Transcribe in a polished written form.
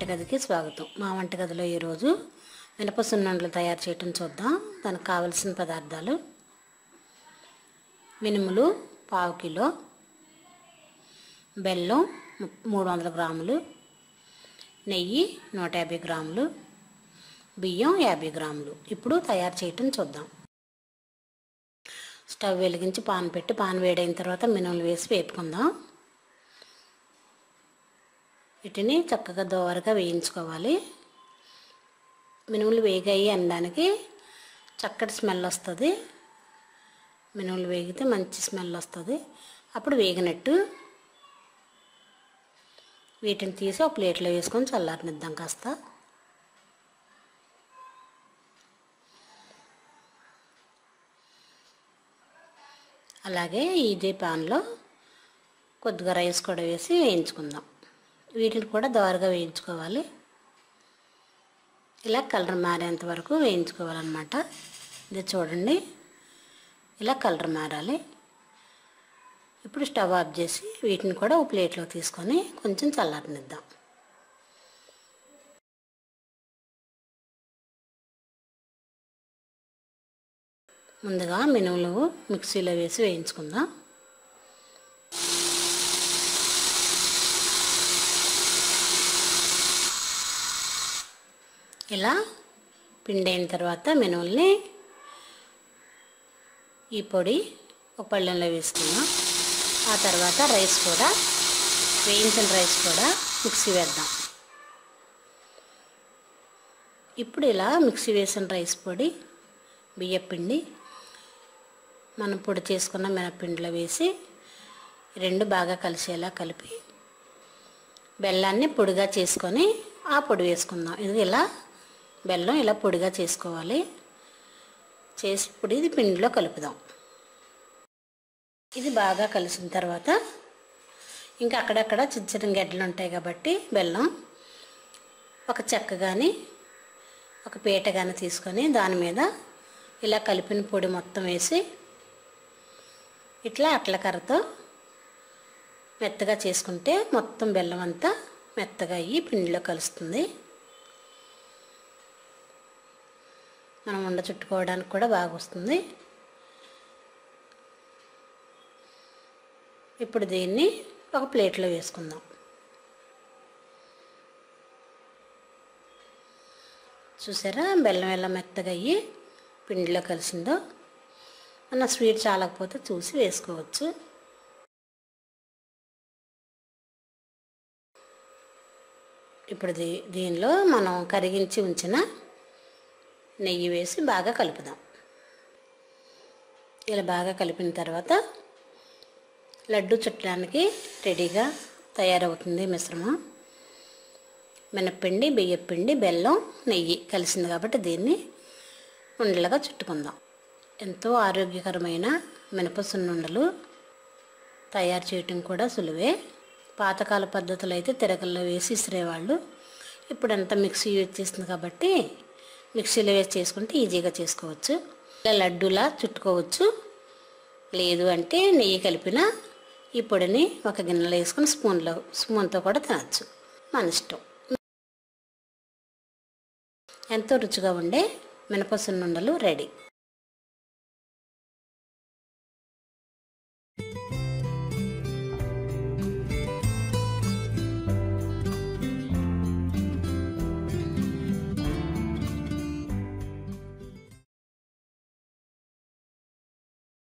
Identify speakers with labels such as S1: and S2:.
S1: వంటగదికి స్వాగతం. మా వంటగదిలో ఈరోజు మినప సున్నుండలు తయారు చేయటం చూద్దాం. దానికి కావలసిన పదార్థాలు: మినుములు 1/2 కిలో, బెల్లం 300 గ్రాములు, నెయ్యి 150 గ్రాములు, బియ్యం 50 గ్రాములు. ఇప్పుడు తయారు చేయటం చూద్దాం. స్టవ్ వెలిగించి పాన్ పెట్టి పాన్ వేడైన తర్వాత మినుములు వేసి వేపుకుందాం. వీటిని చక్కగా దోరగా వేయించుకోవాలి. మినుములు వేగాయి అనడానికి చక్కటి స్మెల్ వస్తుంది. మినుములు వేగితే మంచి స్మెల్ వస్తుంది. అప్పుడు వేగినట్టు. వీటిని తీసి ఒక ప్లేట్లో వేసుకొని చల్లారనిద్దాం కాస్త. అలాగే ఇదే పాన్లో కొద్దిగా రైస్ కూడా వేసి వేయించుకుందాం. వీటిని కూడా దోరగా వేయించుకోవాలి. ఇలా కలర్ మారేంత వరకు వేయించుకోవాలన్నమాట. ఇది చూడండి, ఇలా కలర్ మారాలి. ఇప్పుడు స్టవ్ ఆఫ్ చేసి వీటిని కూడా ఒక ప్లేట్లో తీసుకొని కొంచెం చల్లారనిద్దాం. ముందుగా మినుములు మిక్సీలో వేసి వేయించుకుందాం. ఇలా పిండి అయిన తర్వాత మినుముల్ని ఈ పొడి ఒక పళ్ళెంలో వేసుకుందాం. ఆ తర్వాత రైస్ కూడా, వేయించిన రైస్ కూడా మిక్సీ వేద్దాం. ఇప్పుడు ఇలా మిక్సీ వేసిన రైస్ పొడి, బియ్యపిండి, మనం పొడి చేసుకున్న మినప్పిండిలో వేసి రెండు బాగా కలిసేలా కలిపి బెల్లాన్ని పొడిగా చేసుకొని ఆ పొడి వేసుకుందాం. ఇది ఇలా బెల్లం ఇలా పొడిగా చేసుకోవాలి. చేసి ఇప్పుడు ఇది పిండిలో కలుపుదాం. ఇది బాగా కలిసిన తర్వాత ఇంకా అక్కడక్కడ చిన్న చిన్న గడ్డలు ఉంటాయి కాబట్టి బెల్లం ఒక చెక్క కానీ ఒక పీట కానీ తీసుకొని దాని మీద ఇలా కలిపిన పొడి మొత్తం వేసి ఇట్లా అట్లకర్రతో మెత్తగా చేసుకుంటే మొత్తం బెల్లం అంతా మెత్తగా అయ్యి పిండిలో కలుస్తుంది. మనం ఉండ చుట్టుకోవడానికి కూడా బాగా వస్తుంది. ఇప్పుడు దీన్ని ఒక ప్లేట్లో వేసుకుందాం. చూసారా, బెల్లం ఎలా మెత్తగా అయ్యి పిండిలో కలిసిందో. మన స్వీట్ చాలకపోతే చూసి వేసుకోవచ్చు. ఇప్పుడు దీనిలో మనం కరిగించి ఉంచిన నెయ్యి వేసి బాగా కలుపుదాం. ఇలా బాగా కలిపిన తర్వాత లడ్డు చుట్టడానికి రెడీగా తయారవుతుంది మిశ్రమం. మినప్పిండి, బియ్యపిండి, బెల్లం, నెయ్యి కలిసింది కాబట్టి దీన్ని ఉండలుగా చుట్టుకుందాం. ఎంతో ఆరోగ్యకరమైన మినప సున్నుండలు తయారు చేయటం కూడా సులువే. పాతకాల పద్ధతులు అయితే తిరగల్లో వేసి ఇసిరేవాళ్ళు. ఇప్పుడు అంతా మిక్సీ యూజ్ చేస్తుంది కాబట్టి మిక్సీలో వేసి చేసుకుంటే ఈజీగా చేసుకోవచ్చు. ఇలా లడ్డూలా చుట్టుకోవచ్చు. లేదు అంటే నెయ్యి కలిపిన ఈ పొడిని ఒక గిన్నెలో వేసుకొని స్పూన్తో కూడా తినచ్చు. మన ఇష్టం. ఎంతో రుచిగా ఉండే మినప సున్నుండలు రెడీ.